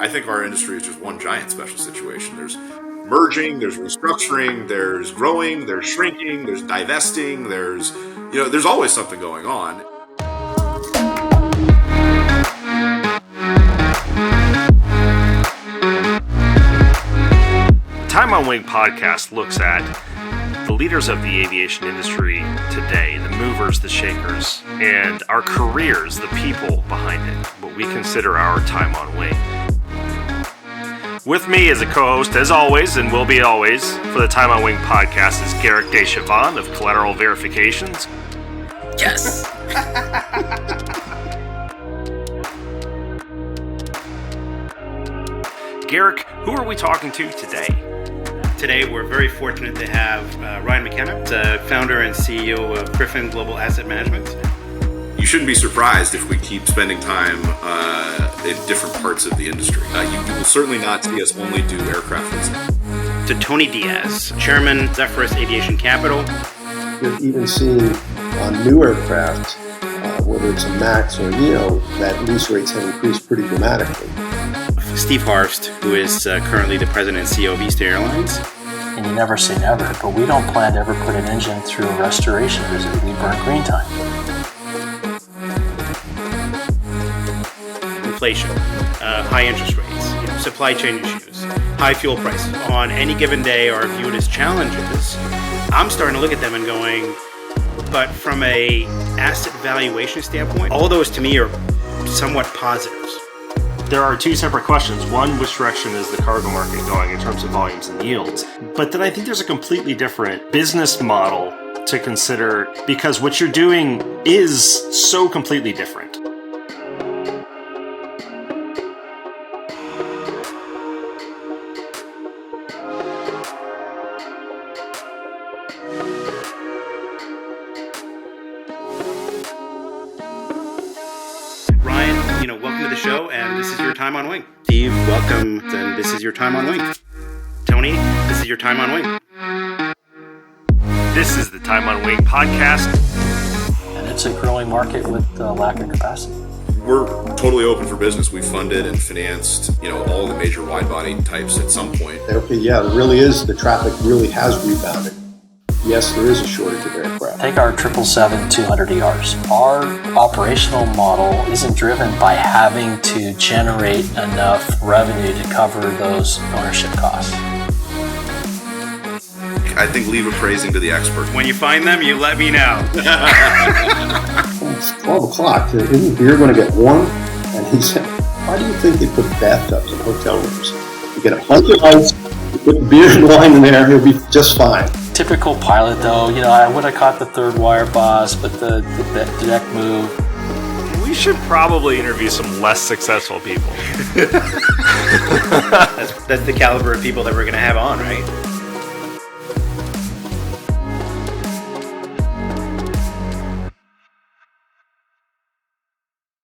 I think our industry is just one giant special situation. There's merging, there's restructuring, there's growing, there's shrinking, there's divesting, there's always something going on. Time on Wing podcast looks at the leaders of the aviation industry today, the movers, the shakers, and our careers, the people behind it, what we consider our time on wing. With me as a co-host, as always, and will be always, for the Time on Wing podcast is Gueric Dechavanne of Collateral Verifications. Yes! Gueric, who are we talking to today? Today, we're very fortunate to have Ryan McKenna, the founder and CEO of Griffin Global Asset Management. You shouldn't be surprised if we keep spending time in different parts of the industry. You will certainly not see us only do aircraft leasing. To Tony Diaz, Chairman, Zephyrus Aviation Capital. You're even seeing on new aircraft, whether it's a MAX or a Neo, that lease rates have increased pretty dramatically. Steve Harfst, who is currently the president and CEO of East Airlines. And you never say never, but we don't plan to ever put an engine through a restoration visit. We burn green time. Inflation, high interest rates, supply chain issues, high fuel prices on any given day are viewed as challenges. I'm starting to look at them and going, but from a asset valuation standpoint, all those to me are somewhat positives. There are two separate questions. One, which direction is the cargo market going in terms of volumes and yields? But then I think there's a completely different business model to consider because what you're doing is so completely different. Welcome to the show, and this is your time on wing. Steve, welcome, and this is your time on wing. Tony, this is your time on wing. This is the Time on Wing podcast. And it's a growing market with lack of capacity. We're totally open for business. We funded and financed, all the major wide-body types at some point. Yeah, it really is. The traffic really has rebounded. Yes, there is a shortage of aircraft. Take our 777-200ERs. Our operational model isn't driven by having to generate enough revenue to cover those ownership costs. I think leave a praising to the expert. When you find them, you let me know. It's 12 o'clock. Isn't beer going to get warm? And he said, why do you think they put bathtubs in hotel rooms? You get a bunch of ice, you put beer and wine in there, it'll be just fine. Typical pilot, though, I would have caught the third wire boss, but the deck move. We should probably interview some less successful people. That's the caliber of people that we're going to have on, right?